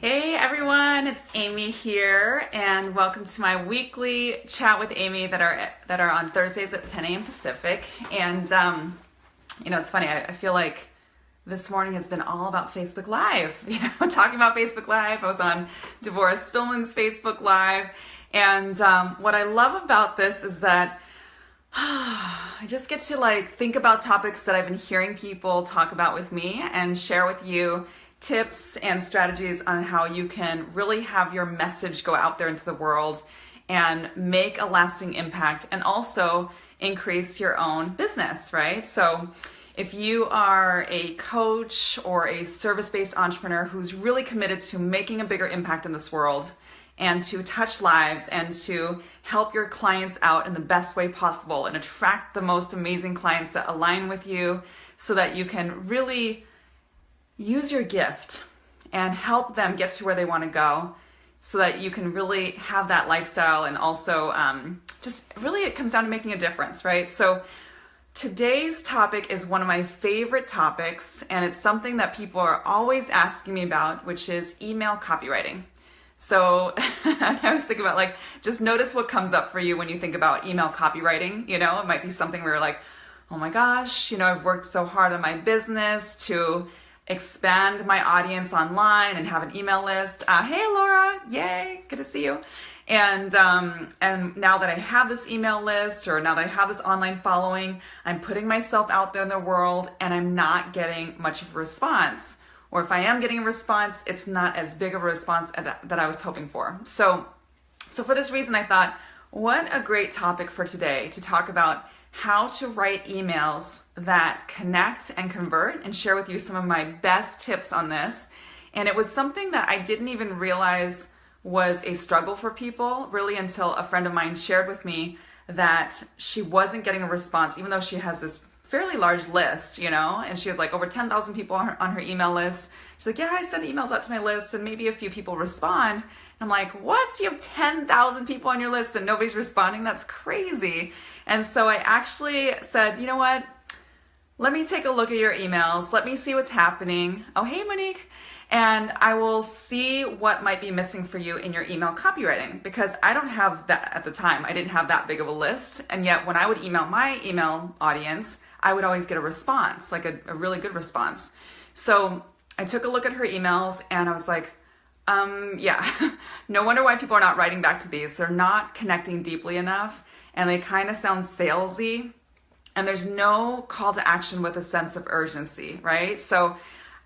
Hey everyone, it's Amy here, and welcome to my weekly chat with Amy that are on Thursdays at 10 a.m. Pacific. And it's funny. I feel like this morning has been all about Facebook Live. Talking about Facebook Live. I was on Devorah Spillman's Facebook Live, and what I love about this is that I just get to think about topics that I've been hearing people talk about with me and share with you tips and strategies on how you can really have your message go out there into the world and make a lasting impact and also increase your own business, right? So if you are a coach or a service-based entrepreneur who's really committed to making a bigger impact in this world and to touch lives and to help your clients out in the best way possible and attract the most amazing clients that align with you so that you can really use your gift and help them get to where they want to go so that you can really have that lifestyle and also just really it comes down to making a difference, right? So today's topic is one of my favorite topics, and it's something that people are always asking me about, which is email copywriting. So I was thinking about just notice what comes up for you when you think about email copywriting. It might be something where you're like, oh my gosh, I've worked so hard on my business to expand my audience online and have an email list. Hey Laura, yay, good to see you. And now that I have this email list, or now that I have this online following, I'm putting myself out there in the world and I'm not getting much of a response. Or if I am getting a response, it's not as big of a response that I was hoping for. So for this reason, I thought, what a great topic for today to talk about how to write emails that connect and convert, and share with you some of my best tips on this. And it was something that I didn't even realize was a struggle for people really until a friend of mine shared with me that she wasn't getting a response, even though she has this fairly large list, and she has over 10,000 people on her email list. She's like, yeah, I send emails out to my list and maybe a few people respond. And I'm like, what? You have 10,000 people on your list and nobody's responding? That's crazy. And so I actually said, you know what? Let me take a look at your emails. Let me see what's happening. Oh, hey, Monique. And I will see what might be missing for you in your email copywriting, because I don't have that at the time. I didn't have that big of a list. And yet when I would email my email audience, I would always get a response, a really good response. So I took a look at her emails and I was like, yeah, no wonder why people are not writing back to these. They're not connecting deeply enough and they kind of sound salesy. And there's no call to action with a sense of urgency, right? So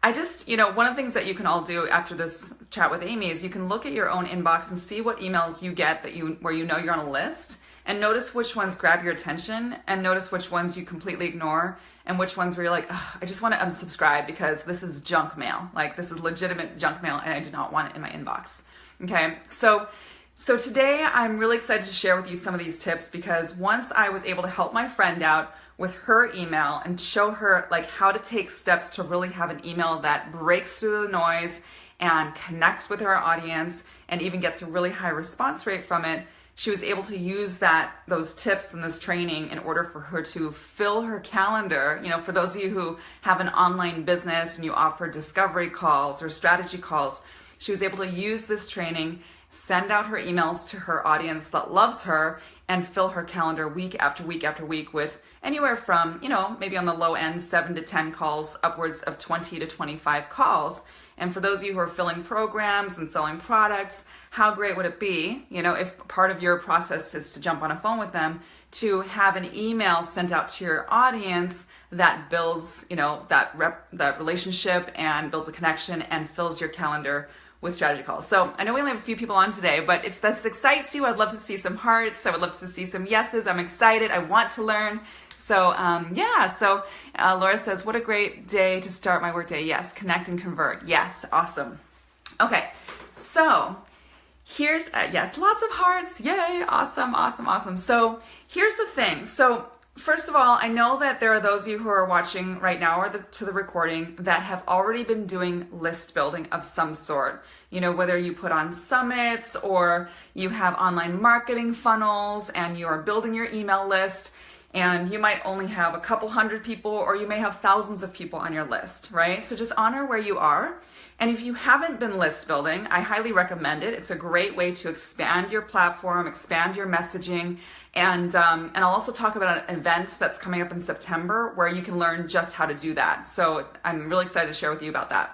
I just, one of the things that you can all do after this chat with Amy is you can look at your own inbox and see what emails you get where you're on a list, and notice which ones grab your attention and notice which ones you completely ignore and which ones where you're like, I just want to unsubscribe because this is junk mail. This is legitimate junk mail and I do not want it in my inbox. Okay, so today I'm really excited to share with you some of these tips, because once I was able to help my friend out with her email and show her how to take steps to really have an email that breaks through the noise and connects with her audience and even gets a really high response rate from it, she was able to use those tips and this training in order for her to fill her calendar. For those of you who have an online business and you offer discovery calls or strategy calls, she was able to use this training, send out her emails to her audience that loves her, and fill her calendar week after week after week with anywhere from, maybe on the low end, 7 to 10 calls, upwards of 20 to 25 calls. And for those of you who are filling programs and selling products, how great would it be, if part of your process is to jump on a phone with them, to have an email sent out to your audience that builds, that relationship and builds a connection and fills your calendar with strategy calls. So I know we only have a few people on today, but if this excites you, I'd love to see some hearts. I would love to see some yeses. I'm excited. I want to learn. So Laura says, what a great day to start my workday. Yes, connect and convert. Yes, awesome. Okay, so here's, yes, lots of hearts. Yay, awesome. So here's the thing. So first of all, I know that there are those of you who are watching right now or to the recording that have already been doing list building of some sort. Whether you put on summits or you have online marketing funnels and you are building your email list. And you might only have a couple hundred people, or you may have thousands of people on your list, right? So just honor where you are. And if you haven't been list building, I highly recommend it. It's a great way to expand your platform, expand your messaging. And I'll also talk about an event that's coming up in September where you can learn just how to do that. So I'm really excited to share with you about that.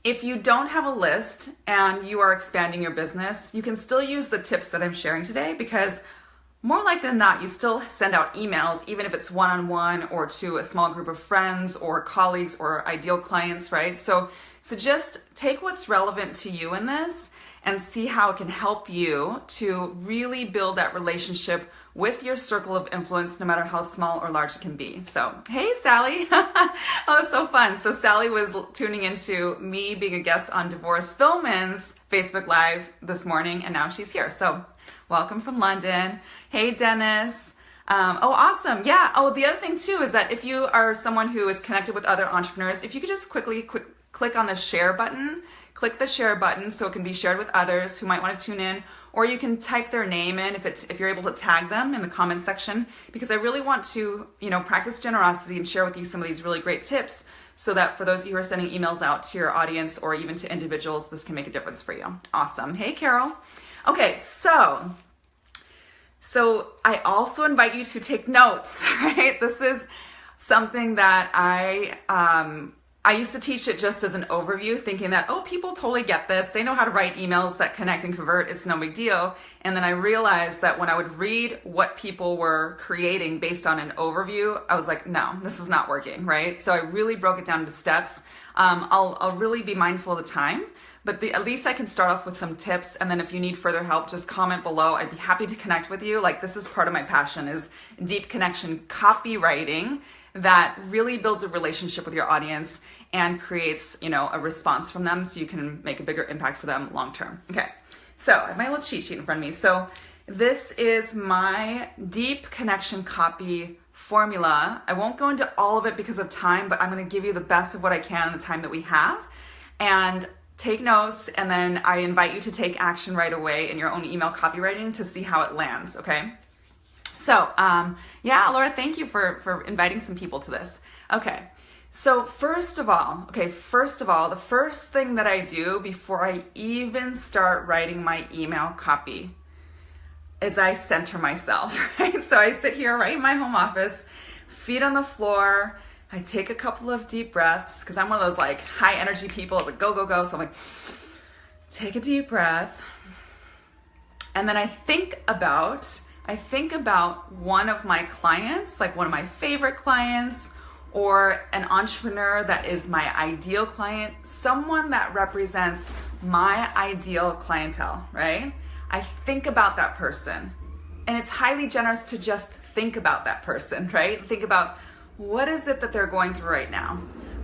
If you don't have a list and you are expanding your business, you can still use the tips that I'm sharing today, because more likely than not, you still send out emails, even if it's one-on-one or to a small group of friends or colleagues or ideal clients, right? So just take what's relevant to you in this and see how it can help you to really build that relationship with your circle of influence, no matter how small or large it can be. So, hey, Sally. Oh, it's so fun. So Sally was tuning into me being a guest on Divorce Filman's Facebook Live this morning, and now she's here. So welcome from London. Hey, Dennis. Oh, awesome. Yeah. Oh, the other thing too is that if you are someone who is connected with other entrepreneurs, if you could just quick click on the share button, click the share button so it can be shared with others who might want to tune in, or you can type their name in if you're able to tag them in the comment section, because I really want to, practice generosity and share with you some of these really great tips, so that for those of you who are sending emails out to your audience or even to individuals, this can make a difference for you. Awesome. Hey, Carol. Okay, so I also invite you to take notes, right? This is something that I used to teach it just as an overview, thinking that, oh, people totally get this. They know how to write emails that connect and convert. It's no big deal. And then I realized that when I would read what people were creating based on an overview, I was like, no, this is not working, right? So I really broke it down into steps. I'll really be mindful of the time, but at least I can start off with some tips. And then if you need further help, just comment below. I'd be happy to connect with you. Like, this is part of my passion, is deep connection copywriting that really builds a relationship with your audience and creates, a response from them so you can make a bigger impact for them long term. Okay, so I have my little cheat sheet in front of me. So this is my deep connection copy formula. I won't go into all of it because of time, but I'm going to give you the best of what I can in the time that we have. And take notes, and then I invite you to take action right away in your own email copywriting to see how it lands, okay? So, yeah, Laura, thank you for inviting some people to this. Okay, so first of all, the first thing that I do before I even start writing my email copy is I center myself, right? So I sit here right in my home office, feet on the floor. I take a couple of deep breaths, because I'm one of those like high energy people. It's like go, go, go. So I'm like, take a deep breath. And then I think about one of my clients, like one of my favorite clients, or an entrepreneur that is my ideal client, someone that represents my ideal clientele, right? I think about that person. And it's highly generous to just think about that person, right? Think about, what is it that they're going through right now?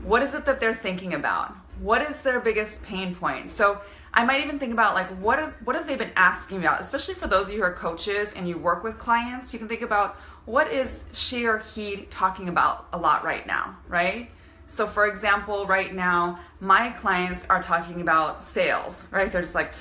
What is it that they're thinking about? What is their biggest pain point? So I might even think about, like, what have they been asking about? Especially for those of you who are coaches and you work with clients, you can think about, what is she or he talking about a lot right now, right? So for example, right now, my clients are talking about sales, right? They're just like,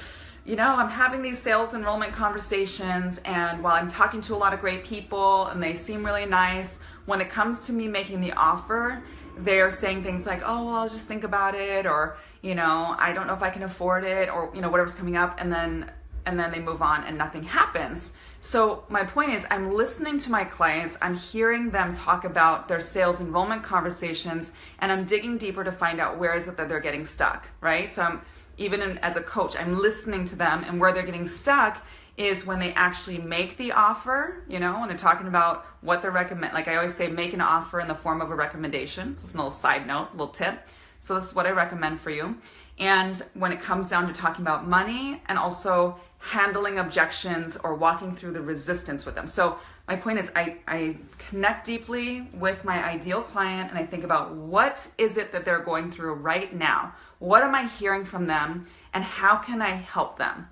I'm having these sales enrollment conversations, and while I'm talking to a lot of great people and they seem really nice, when it comes to me making the offer, they're saying things like, oh, well, I'll just think about it, or, I don't know if I can afford it, or, whatever's coming up, and then they move on and nothing happens. So my point is, I'm listening to my clients, I'm hearing them talk about their sales enrollment conversations, and I'm digging deeper to find out where is it that they're getting stuck, right? So as a coach, I'm listening to them, and where they're getting stuck is when they actually make the offer, when they're talking about what they recommend. Like I always say, make an offer in the form of a recommendation. So it's a little side note, little tip. So this is what I recommend for you. And when it comes down to talking about money and also handling objections or walking through the resistance with them. So my point is, I connect deeply with my ideal client, and I think about, what is it that they're going through right now? What am I hearing from them, and how can I help them?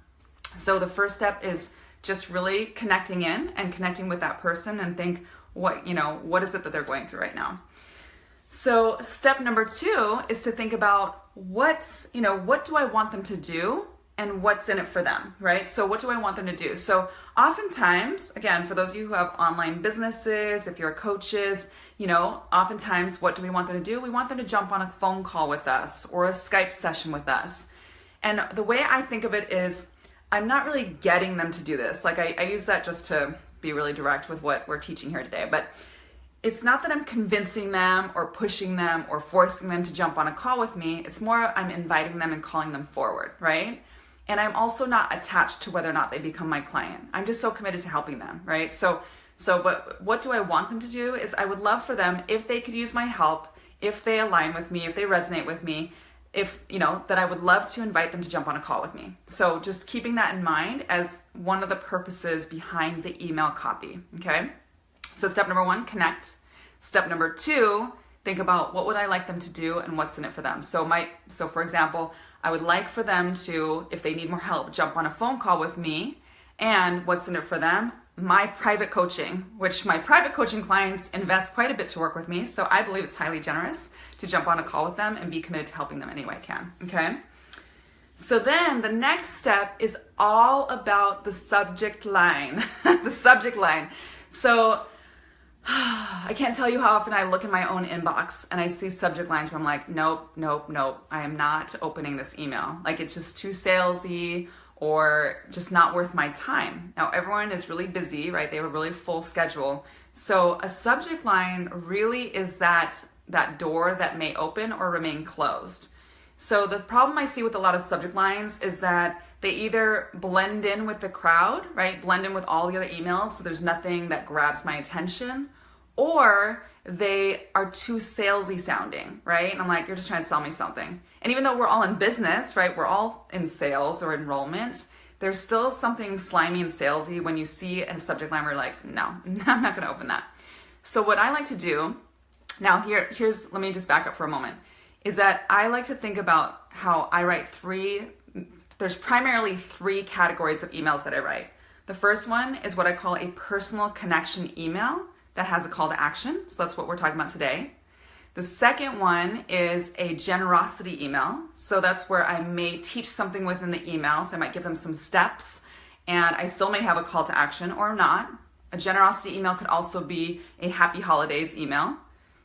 So the first step is just really connecting in and connecting with that person, and think, what is it that they're going through right now? So step number 2 is to think about, what do I want them to do, and what's in it for them, right? So what do I want them to do? So oftentimes, again, for those of you who have online businesses, if you're coaches, oftentimes what do we want them to do? We want them to jump on a phone call with us or a Skype session with us. And the way I think of it is I'm not really getting them to do this. Like I use that just to be really direct with what we're teaching here today, but it's not that I'm convincing them or pushing them or forcing them to jump on a call with me. It's more I'm inviting them and calling them forward, right? And I'm also not attached to whether or not they become my client. I'm just so committed to helping them, right? But what do I want them to do is I would love for them, if they could use my help, if they align with me, if they resonate with me, that I would love to invite them to jump on a call with me. So just keeping that in mind as one of the purposes behind the email copy, okay? So step number 1, connect. Step number 2, think about what would I like them to do and what's in it for them. So for example, I would like for them to, if they need more help, jump on a phone call with me, and what's in it for them? My private coaching, which my private coaching clients invest quite a bit to work with me. So I believe it's highly generous to jump on a call with them and be committed to helping them any way I can, okay? So then the next step is all about the subject line, the subject line. So I can't tell you how often I look in my own inbox and I see subject lines where I'm like, nope, I am not opening this email. Like it's just too salesy or just not worth my time. Now everyone is really busy, right? They have a really full schedule. So a subject line really is that door that may open or remain closed. So the problem I see with a lot of subject lines is that they either blend in with the crowd, right? Blend in with all the other emails, so there's nothing that grabs my attention, or they are too salesy sounding, right? And I'm like, you're just trying to sell me something. And even though we're all in business, right? We're all in sales or enrollment, there's still something slimy and salesy when you see a subject line where you're like, no, I'm not gonna open that. So what I like to do, now here's, let me just back up for a moment, is that I like to think about how I write there's primarily 3 categories of emails that I write. The first one is what I call a personal connection email that has a call to action. So that's what we're talking about today. The second one is a generosity email. So that's where I may teach something within the email. So I might give them some steps and I still may have a call to action or not. A generosity email could also be a happy holidays email.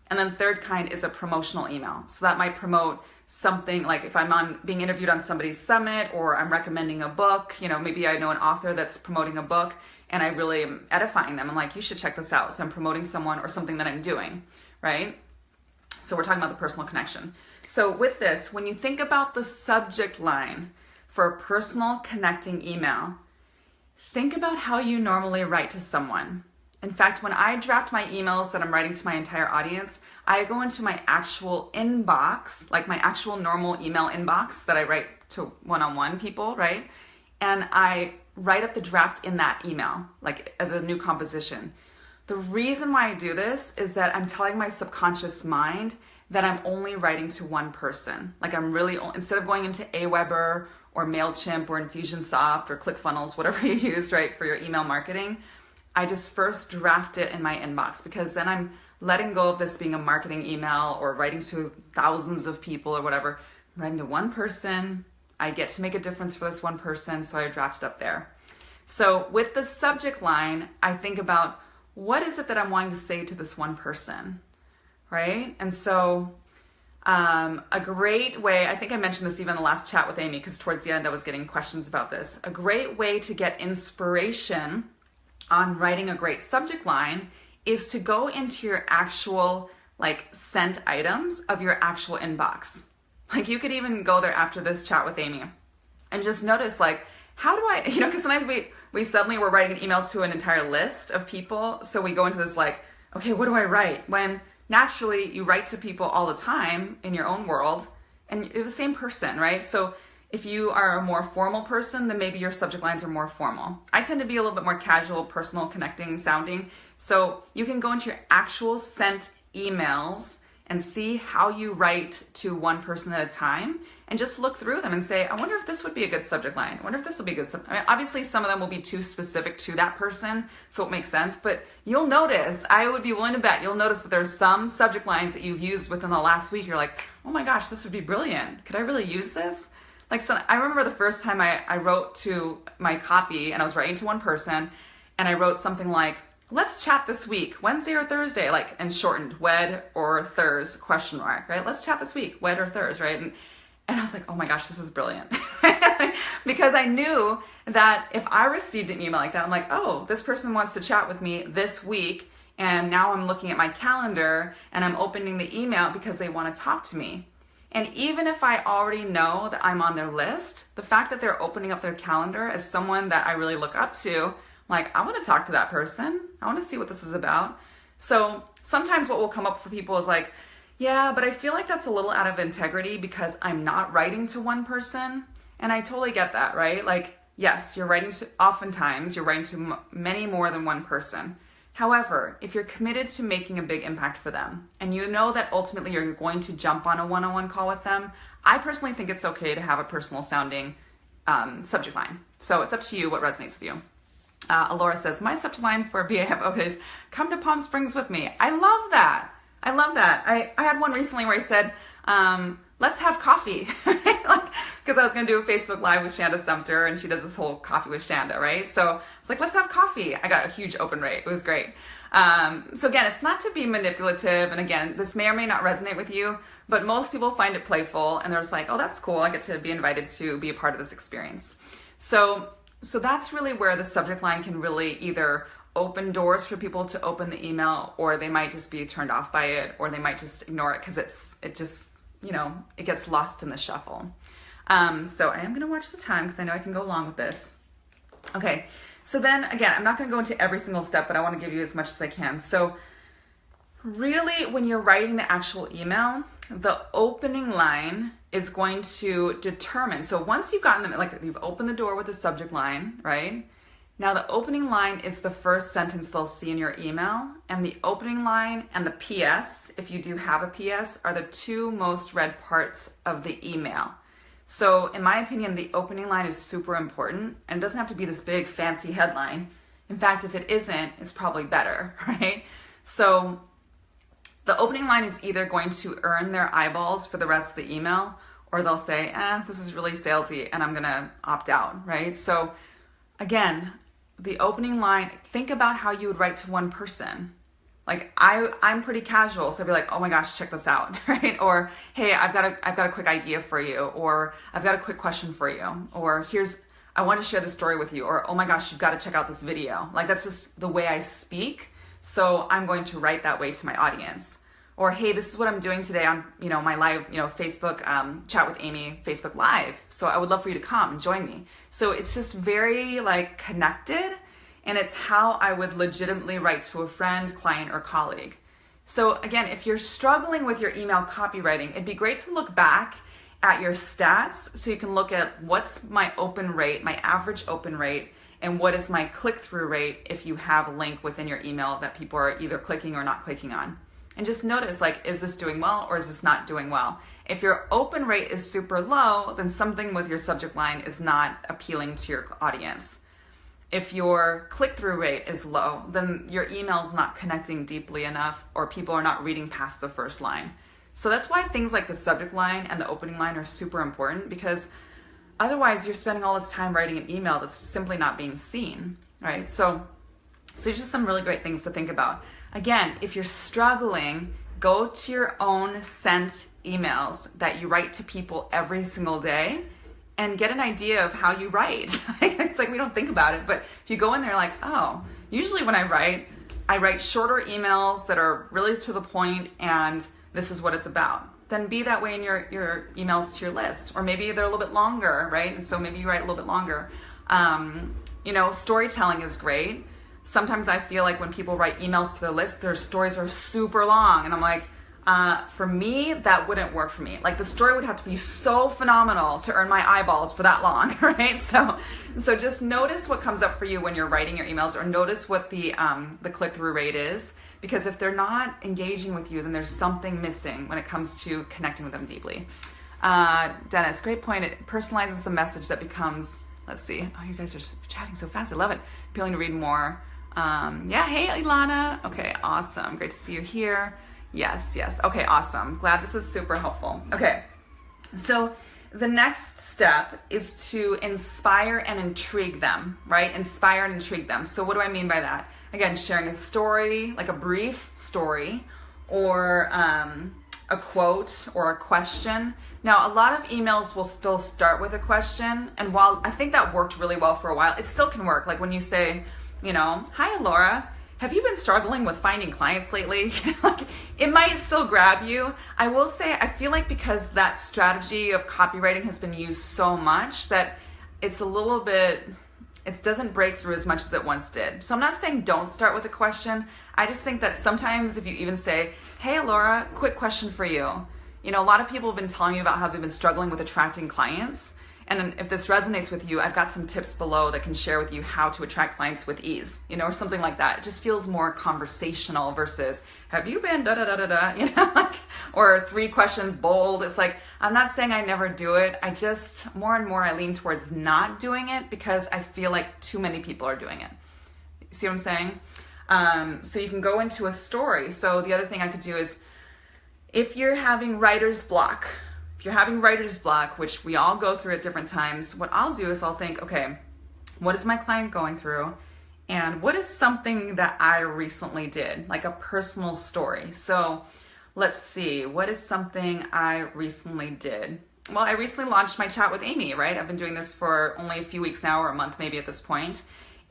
And then the third kind is a promotional email. So that might promote something, like if I'm being interviewed on somebody's summit or I'm recommending a book, maybe I know an author that's promoting a book and I really am edifying them. I'm like, you should check this out. So I'm promoting someone or something that I'm doing, right? So we're talking about the personal connection. So with this, when you think about the subject line for a personal connecting email, think about how you normally write to someone. In fact, when I draft my emails that I'm writing to my entire audience, I go into my actual inbox, like my actual normal email inbox that I write to one-on-one people, right? And I write up the draft in that email, like as a new composition. The reason why I do this is that I'm telling my subconscious mind that I'm only writing to one person. Like I'm really, instead of going into Aweber or MailChimp or Infusionsoft or ClickFunnels, whatever you use, right, for your email marketing, I just first draft it in my inbox, because then I'm letting go of this being a marketing email or writing to thousands of people or whatever. I'm writing to one person. I get to make a difference for this one person, so I draft it up there. So with the subject line, I think about what is it that I'm wanting to say to this one person, right? And so a great way, I think I mentioned this even in the last chat with Amy, because towards the end I was getting questions about this. A great way to get inspiration on writing a great subject line is to go into your actual sent items of your actual inbox. Like you could even go there after this chat with Amy and just notice how do I, because sometimes we suddenly we're writing an email to an entire list of people. So we go into this okay, what do I write? When naturally you write to people all the time in your own world and you're the same person, right? So if you are a more formal person, then maybe your subject lines are more formal. I tend to be a little bit more casual, personal, connecting sounding. So you can go into your actual sent emails and see how you write to one person at a time and just look through them and say, I wonder if this would be a good subject line. I wonder if this will be a good subject. I mean, obviously some of them will be too specific to that person, so it makes sense, but you'll notice, I would be willing to bet, you'll notice that there's some subject lines that you've used within the last week. You're like, oh my gosh, this would be brilliant. Could I really use this? Like, so I remember the first time I wrote to my copy, and I was writing to one person, and I wrote something like, let's chat this week, Wednesday or Thursday, like, and shortened, wed or thurs, question mark, right? Let's chat this week, wed or thurs, right? And I was like, oh my gosh, this is brilliant. Because I knew that if I received an email like that, I'm like, oh, this person wants to chat with me this week, and now I'm looking at my calendar and I'm opening the email because they want to talk to me. And even if I already know that I'm on their list, the fact that they're opening up their calendar as someone that I really look up to, like, I want to talk to that person. I want to see what this is about. So sometimes what will come up for people is like, yeah, but I feel like that's a little out of integrity because I'm not writing to one person. And I totally get that, right? Like, yes, you're writing to, oftentimes you're writing to many more than one person. However, if you're committed to making a big impact for them, and you know that ultimately you're going to jump on a one-on-one call with them, I personally think it's okay to have a personal sounding subject line. So it's up to you what resonates with you. Alora says, my subject line for BAFO is, come to Palm Springs with me. I love that. I love that. I had one recently where I said, let's have coffee. Because I was going to do a Facebook Live with Shanda Sumter, and she does this whole coffee with Shanda, right? So it's like, let's have coffee. I got a huge open rate. It was great. So again, it's not to be manipulative. And again, this may or may not resonate with you, but most people find it playful, and they're just like, oh, that's cool. I get to be invited to be a part of this experience. So that's really where the subject line can really either open doors for people to open the email, or they might just be turned off by it, or they might just ignore it because it just, it gets lost in the shuffle. So I am going to watch the time because I know I can go along with this. Okay, so then again, I'm not going to go into every single step, but I want to give you as much as I can. So really, when you're writing the actual email, the opening line is going to determine. So once you've gotten them, like you've opened the door with the subject line, right? Now the opening line is the first sentence they'll see in your email, and the opening line and the PS, if you do have a PS, are the two most read parts of the email. So in my opinion, the opening line is super important, and it doesn't have to be this big fancy headline. In fact, if it isn't, it's probably better, right? So the opening line is either going to earn their eyeballs for the rest of the email, or they'll say, this is really salesy and I'm gonna opt out, right? So again, the opening line, think about how you would write to one person. Like I'm pretty casual, so I'd be like, oh my gosh, check this out, right? Or, hey, I've got a quick idea for you, or I've got a quick question for you, or I want to share this story with you, or oh my gosh, you've got to check out this video. Like that's just the way I speak, so I'm going to write that way to my audience. Or hey, this is what I'm doing today on my live Facebook chat with Amy Facebook Live. So I would love for you to come and join me. So it's just very like connected. And it's how I would legitimately write to a friend, client, or colleague. So again, if you're struggling with your email copywriting, it'd be great to look back at your stats so you can look at what's my open rate, my average open rate, and what is my click-through rate if you have a link within your email that people are either clicking or not clicking on. And just notice, like, is this doing well or is this not doing well? If your open rate is super low, then something with your subject line is not appealing to your audience. If your click-through rate is low, then your email is not connecting deeply enough, or people are not reading past the first line. So that's why things like the subject line and the opening line are super important, because otherwise you're spending all this time writing an email that's simply not being seen, right? So there's just some really great things to think about. Again, if you're struggling, go to your own sent emails that you write to people every single day and get an idea of how you write. It's like we don't think about it, but if you go in there like, oh, usually when I write shorter emails that are really to the point and this is what it's about. Then be that way in your emails to your list. Or maybe they're a little bit longer, right? And so maybe you write a little bit longer. Storytelling is great. Sometimes I feel like when people write emails to their list, their stories are super long. And I'm like, for me, that wouldn't work for me. Like the story would have to be so phenomenal to earn my eyeballs for that long, right? So just notice what comes up for you when you're writing your emails, or notice what the click-through rate is, because if they're not engaging with you, then there's something missing when it comes to connecting with them deeply. Dennis, great point. It personalizes the message that becomes, let's see. Oh, you guys are chatting so fast. I love it. Appealing to read more. Hey, Ilana. Okay, awesome. Great to see you here. Yes. Okay, awesome. Glad this is super helpful. Okay, so the next step is to inspire and intrigue them, right? Inspire and intrigue them. So what do I mean by that? Again, sharing a story, like a brief story, or a quote or a question. Now, a lot of emails will still start with a question, and while I think that worked really well for a while, it still can work. Like when you say, hi Laura, have you been struggling with finding clients lately? Like, it might still grab you. I will say, I feel like because that strategy of copywriting has been used so much that it's a little bit, it doesn't break through as much as it once did. So I'm not saying don't start with a question. I just think that sometimes if you even say, hey Laura, quick question for you. A lot of people have been telling me about how they've been struggling with attracting clients. And if this resonates with you, I've got some tips below that can share with you how to attract clients with ease, or something like that. It just feels more conversational versus, have you been da-da-da-da-da, or 3 questions bold. It's like, I'm not saying I never do it. I just, more and more, I lean towards not doing it because I feel like too many people are doing it. See what I'm saying? So you can go into a story. So the other thing I could do is, if you're having writer's block, which we all go through at different times, what I'll do is I'll think, okay, what is my client going through? And what is something that I recently did, like a personal story? So let's see, what is something I recently did? Well, I recently launched my chat with Amy, right? I've been doing this for only a few weeks now, or a month maybe at this point.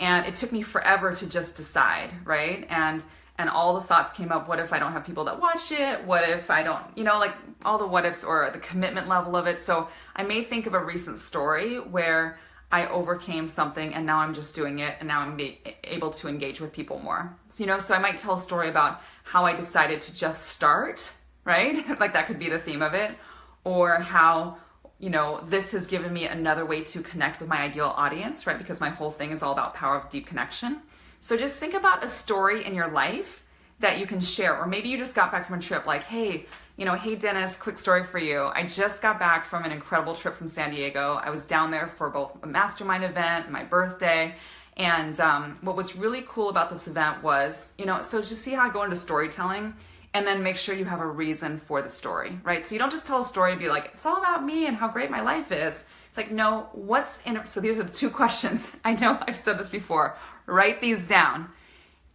And it took me forever to just decide, right? And all the thoughts came up. What if I don't have people that watch it? What if I don't, like all the what ifs or the commitment level of it. So I may think of a recent story where I overcame something and now I'm just doing it and now I'm able to engage with people more. So I might tell a story about how I decided to just start, right? Like that could be the theme of it. Or how, this has given me another way to connect with my ideal audience, right? Because my whole thing is all about power of deep connection. So just think about a story in your life that you can share. Or maybe you just got back from a trip like, hey, hey Dennis, quick story for you. I just got back from an incredible trip from San Diego. I was down there for both a mastermind event and my birthday. And what was really cool about this event was, so just see how I go into storytelling and then make sure you have a reason for the story, right? So you don't just tell a story and be like, it's all about me and how great my life is. It's like, no, what's in it? So these are the 2 questions. I know I've said this before. Write these down.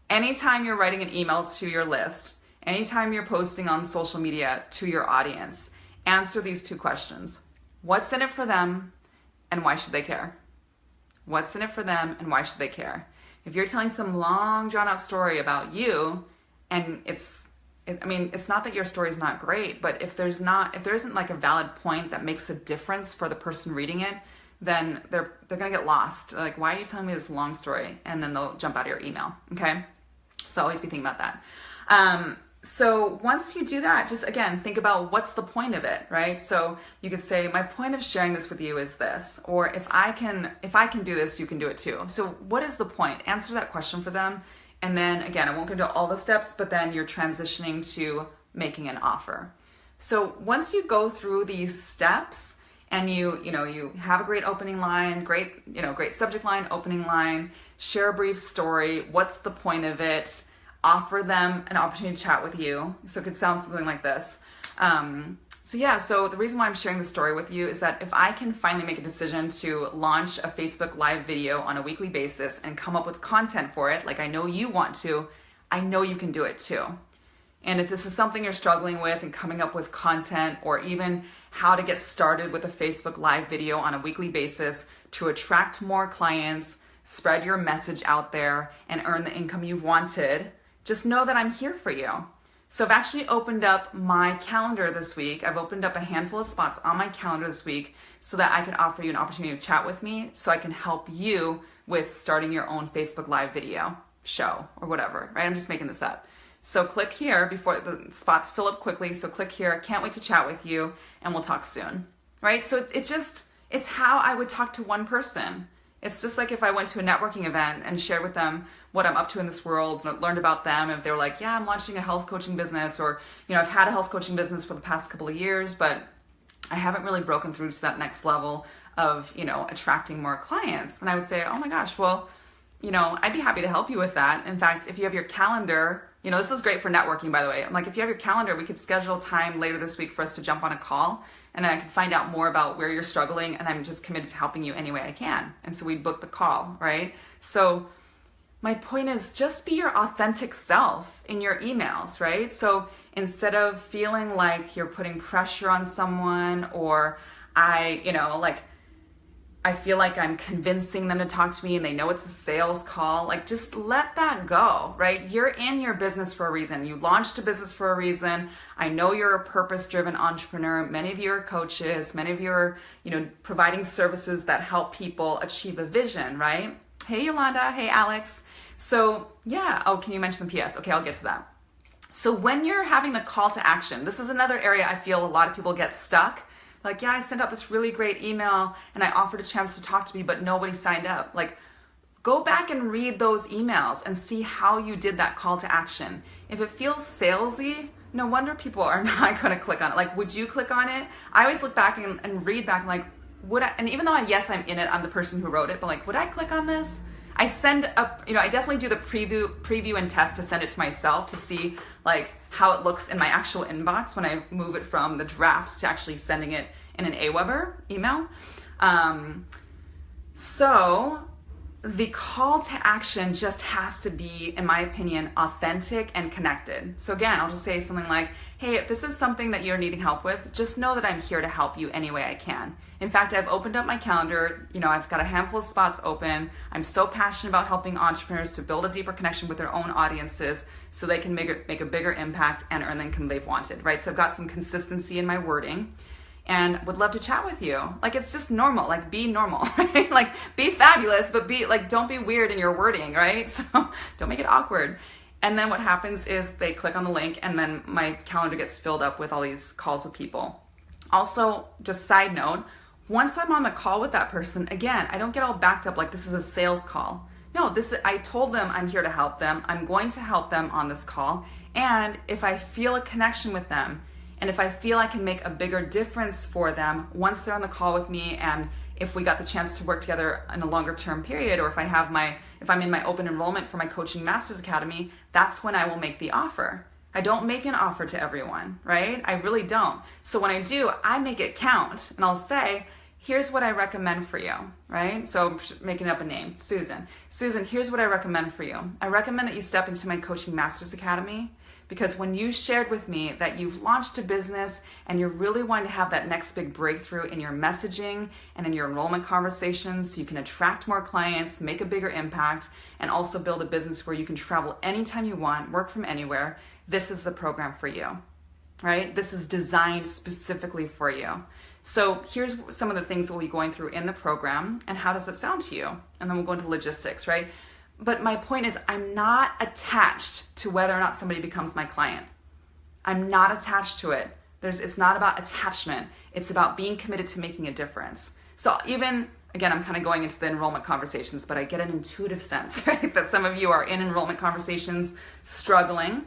Anytime you're writing an email to your list, anytime you're posting on social media to your audience, answer these 2 questions. What's in it for them and why should they care? What's in it for them and why should they care? If you're telling some long drawn out story about you and it's not that your story is not great, but if there isn't like a valid point that makes a difference for the person reading it, then they're gonna get lost. Like, why are you telling me this long story? And then they'll jump out of your email, okay? So always be thinking about that. So once you do that, just again, think about what's the point of it, right? So you could say, my point of sharing this with you is this, or if I can do this, you can do it too. So what is the point? Answer that question for them. And then again, I won't go into all the steps, but then you're transitioning to making an offer. So once you go through these steps and you have a great opening line, great subject line, opening line, share a brief story, what's the point of it, offer them an opportunity to chat with you. So it could sound something like this. So the reason why I'm sharing the story with you is that if I can finally make a decision to launch a Facebook Live video on a weekly basis and come up with content for it, like I know you want to, I know you can do it too. And if this is something you're struggling with and coming up with content, or even how to get started with a Facebook Live video on a weekly basis to attract more clients, spread your message out there, and earn the income you've wanted, just know that I'm here for you. So I've actually opened up my calendar this week. I've opened up a handful of spots on my calendar this week so that I can offer you an opportunity to chat with me, so I can help you with starting your own Facebook Live video show or whatever, right? I'm just making this up. So click here before the spots fill up quickly. So click here. Can't wait to chat with you, and we'll talk soon, right? So it's how I would talk to one person. It's just like if I went to a networking event and shared with them what I'm up to in this world, learned about them. If they were like, yeah, I'm launching a health coaching business, or, I've had a health coaching business for the past couple of years, but I haven't really broken through to that next level of, attracting more clients. Then I would say, oh my gosh, well, I'd be happy to help you with that. In fact, if you have your calendar You know, this is great for networking, by the way. I'm like, if you have your calendar, we could schedule time later this week for us to jump on a call, and I can find out more about where you're struggling, and I'm just committed to helping you any way I can. And so we book the call, right? So my point is, just be your authentic self in your emails, right? So instead of feeling like you're putting pressure on someone, or I feel like I'm convincing them to talk to me and they know it's a sales call, like, just let that go, right? You're in your business for a reason. You launched a business for a reason. I know you're a purpose-driven entrepreneur. Many of you are coaches. Many of you are, providing services that help people achieve a vision, right? Hey, Yolanda. Hey, Alex. So yeah, can you mention the PS? Okay, I'll get to that. So when you're having the call to action, this is another area I feel a lot of people get stuck. Like, yeah, I sent out this really great email and I offered a chance to talk to me, but nobody signed up. Like, go back and read those emails and see how you did that call to action. If it feels salesy, no wonder people are not going to click on it. Like, would you click on it? I always look back and read back and like, would I? And even though yes, I'm in it, I'm the person who wrote it, but like, would I click on this? I send up, I definitely do the preview and test to send it to myself to see like how it looks in my actual inbox when I move it from the draft to actually sending it in an Aweber email. So the call to action just has to be, in my opinion, authentic and connected. So again, I'll just say something like, hey, if this is something that you're needing help with, just know that I'm here to help you any way I can. In fact, I've opened up my calendar. I've got a handful of spots open. I'm so passionate about helping entrepreneurs to build a deeper connection with their own audiences so they can make a bigger impact and earn the income they've wanted, right? So I've got some consistency in my wording and would love to chat with you. Like, it's just normal, like, be normal, right? Like, be fabulous, but don't be weird in your wording, right? So don't make it awkward. And then what happens is they click on the link and then my calendar gets filled up with all these calls with people. Also, just side note, once I'm on the call with that person, again, I don't get all backed up like this is a sales call. No, I told them I'm here to help them. I'm going to help them on this call. And if I feel a connection with them, and if I feel I can make a bigger difference for them once they're on the call with me, and if we got the chance to work together in a longer term period, or if I'm in my open enrollment for my Coaching Masters Academy, that's when I will make the offer. I don't make an offer to everyone, right? I really don't. So when I do, I make it count, and I'll say, here's what I recommend for you, right? So I'm making up a name, Susan. Susan, here's what I recommend for you. I recommend that you step into my Coaching Masters Academy, because when you shared with me that you've launched a business and you're really wanting to have that next big breakthrough in your messaging and in your enrollment conversations so you can attract more clients, make a bigger impact, and also build a business where you can travel anytime you want, work from anywhere, this is the program for you, right? This is designed specifically for you. So here's some of the things we'll be going through in the program, and how does it sound to you? And then we'll go into logistics, right? But my point is, I'm not attached to whether or not somebody becomes my client. I'm not attached to it. It's not about attachment. It's about being committed to making a difference. So even, again, I'm kind of going into the enrollment conversations, but I get an intuitive sense, right? That some of you are in enrollment conversations struggling.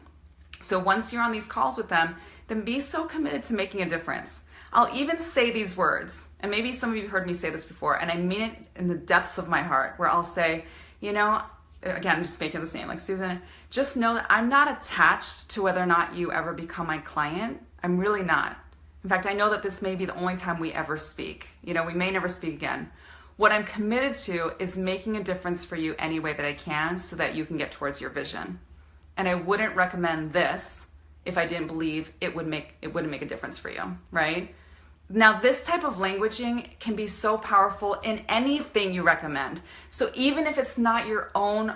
So once you're on these calls with them, then be so committed to making a difference. I'll even say these words, and maybe some of you heard me say this before, and I mean it in the depths of my heart, where I'll say, again, I'm just making this name, like, Susan, just know that I'm not attached to whether or not you ever become my client. I'm really not. In fact, I know that this may be the only time we ever speak. We may never speak again. What I'm committed to is making a difference for you any way that I can so that you can get towards your vision. And I wouldn't recommend this if I didn't believe it wouldn't make a difference for you, right? Now, this type of languaging can be so powerful in anything you recommend. So even if it's not your own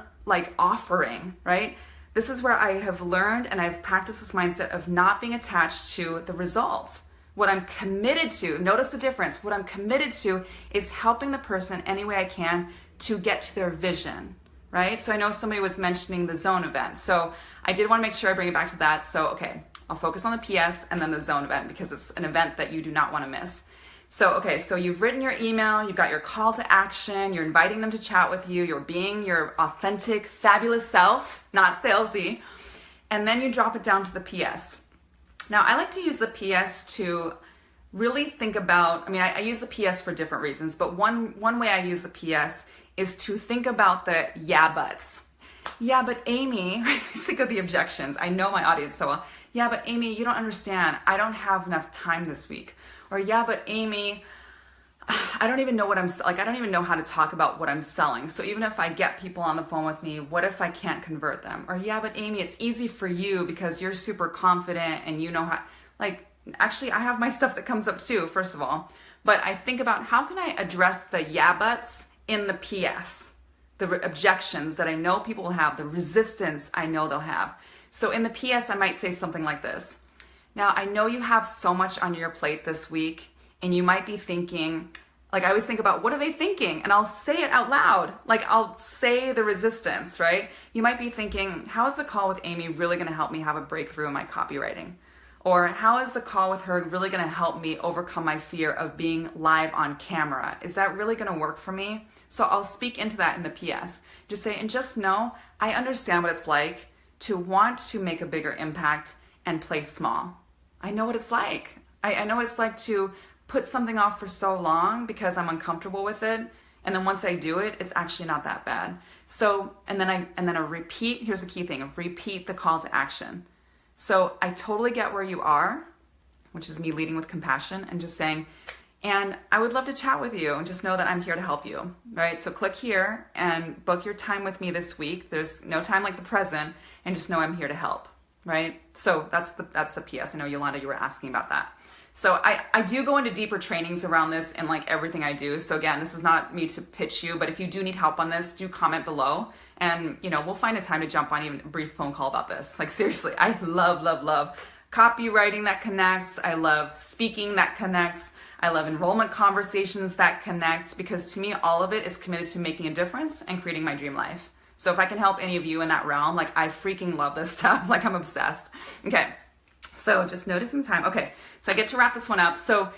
offering, right? This is where I have learned and I've practiced this mindset of not being attached to the result. What I'm committed to, notice the difference, what I'm committed to is helping the person any way I can to get to their vision, right? So I know somebody was mentioning the Zone event. So I did want to make sure I bring it back to that. So, okay. I'll focus on the PS and then the Zone event because it's an event that you do not want to miss. So, okay, so you've written your email, you've got your call to action, you're inviting them to chat with you, you're being your authentic, fabulous self, not salesy, and then you drop it down to the PS. Now, I like to use the PS to really think about, I use the PS for different reasons, but one way I use the PS is to think about the yeah buts. yeah, but Amy, right? I sick of the objections. I know my audience so well. Yeah, but Amy, you don't understand. I don't have enough time this week. Or yeah, but Amy, I don't even know what I don't even know how to talk about what I'm selling. So even if I get people on the phone with me, what if I can't convert them? Or yeah, but Amy, it's easy for you because you're super confident and you know how, actually I have my stuff that comes up too, first of all. But I think about how can I address the yeah buts in the PS, the objections that I know people will have, the resistance I know they'll have. So in the PS, I might say something like this. Now, I know you have so much on your plate this week, and you might be thinking, I always think about, what are they thinking? And I'll say it out loud. I'll say the resistance, right? You might be thinking, how is the call with Amy really going to help me have a breakthrough in my copywriting? Or how is the call with her really going to help me overcome my fear of being live on camera? Is that really going to work for me? So I'll speak into that in the PS. Just say, and just know, I understand what it's like to want to make a bigger impact and play small. I know what it's like. I know what it's like to put something off for so long because I'm uncomfortable with it. And then once I do it, it's actually not that bad. So, and then I repeat, here's the key thing, repeat the call to action. So I totally get where you are, which is me leading with compassion and just saying, and I would love to chat with you and just know that I'm here to help you, right? So click here and book your time with me this week. There's no time like the present, and just know I'm here to help, right? So that's the PS. I know, Yolanda, you were asking about that. So I do go into deeper trainings around this in everything I do. So again, this is not me to pitch you, but if you do need help on this, do comment below. And we'll find a time to jump on even a brief phone call about this. Seriously, I love copywriting that connects. I love speaking that connects. I love enrollment conversations that connect, because to me, all of it is committed to making a difference and creating my dream life. So if I can help any of you in that realm, I freaking love this stuff. I'm obsessed. Okay. So just noticing time. Okay. So I get to wrap this one up. So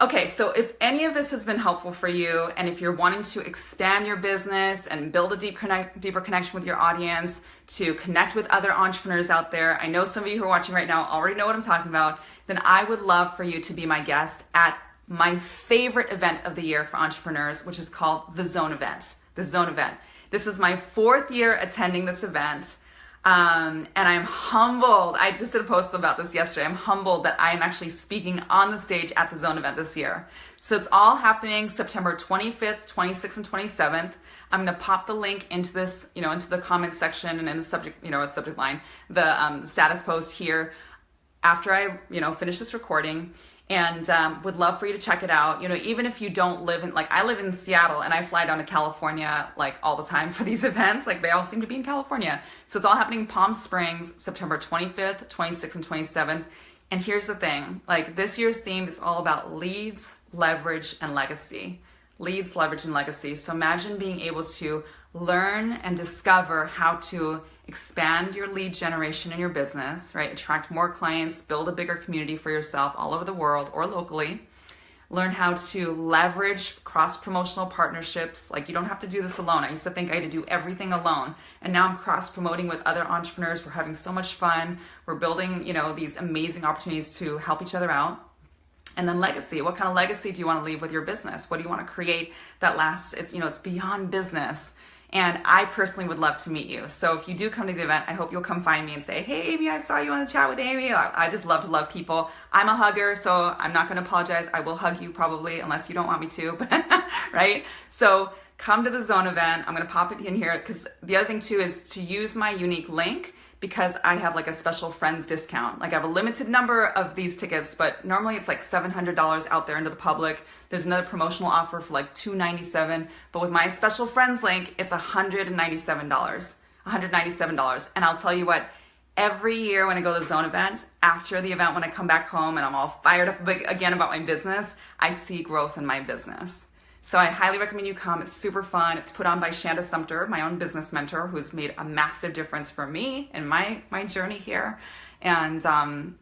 if any of this has been helpful for you, and if you're wanting to expand your business and build a deeper connection with your audience, to connect with other entrepreneurs out there, I know some of you who are watching right now already know what I'm talking about, then I would love for you to be my guest at my favorite event of the year for entrepreneurs, which is called the Zone Event. The Zone Event. This is my 4th year attending this event. And I'm humbled. I just did a post about this yesterday. I'm humbled that I am actually speaking on the stage at the Zone Event this year. So it's all happening September 25th, 26th, and 27th. I'm going to pop the link into this, into the comments section and in the subject, the subject line, the status post here after I, finish this recording. And would love for you to check it out. Even if you don't live in, I live in Seattle and I fly down to California all the time for these events. They all seem to be in California. So it's all happening in Palm Springs, September 25th, 26th, and 27th. And here's the thing, this year's theme is all about leads, leverage, and legacy. Leads, leverage, and legacy. So imagine being able to learn and discover how to expand your lead generation in your business, right? Attract more clients, build a bigger community for yourself all over the world or locally. Learn how to leverage cross-promotional partnerships. You don't have to do this alone. I used to think I had to do everything alone. And now I'm cross-promoting with other entrepreneurs. We're having so much fun. We're building, these amazing opportunities to help each other out. And then legacy. What kind of legacy do you want to leave with your business? What do you want to create that lasts? It's beyond business. And I personally would love to meet you. So if you do come to the event, I hope you'll come find me and say, hey, Amy, I saw you on the chat with Amy. I just love to love people. I'm a hugger, so I'm not going to apologize. I will hug you probably, unless you don't want me to, right? So come to the Zone Event. I'm going to pop it in here, because the other thing too is to use my unique link, because I have a special friends discount. I have a limited number of these tickets, but normally it's $700 out there into the public. There's another promotional offer for $297, but with my special friends link, it's $197. And I'll tell you what, every year when I go to the Zone Event, after the event, when I come back home and I'm all fired up again about my business, I see growth in my business. So I highly recommend you come. It's super fun. It's put on by Shanda Sumter, my own business mentor, who's made a massive difference for me in my journey here. And then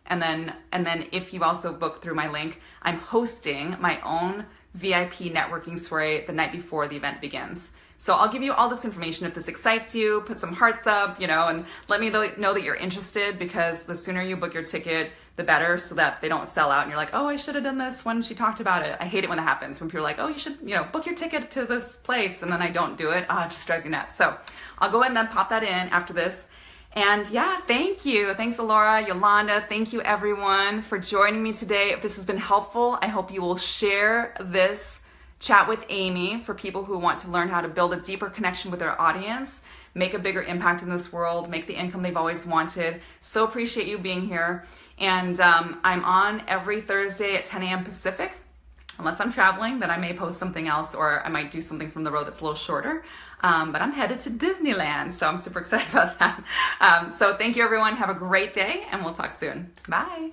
if you also book through my link, I'm hosting my own VIP networking soiree the night before the event begins. So I'll give you all this information. If this excites you, put some hearts up, and let me know that you're interested, because the sooner you book your ticket, the better, so that they don't sell out and you're like, oh, I should have done this when she talked about it. I hate it when that happens, when people are like, oh, you should, book your ticket to this place, and then I don't do it. It just drives me nuts. So I'll go ahead and then pop that in after this. And yeah, thank you. Thanks, Alora, Yolanda. Thank you, everyone, for joining me today. If this has been helpful, I hope you will share this chat with Amy for people who want to learn how to build a deeper connection with their audience, make a bigger impact in this world, make the income they've always wanted. So appreciate you being here. And I'm on every Thursday at 10 a.m. Pacific. Unless I'm traveling, then I may post something else, or I might do something from the road that's a little shorter. But I'm headed to Disneyland, so I'm super excited about that. So thank you, everyone. Have a great day, and we'll talk soon. Bye.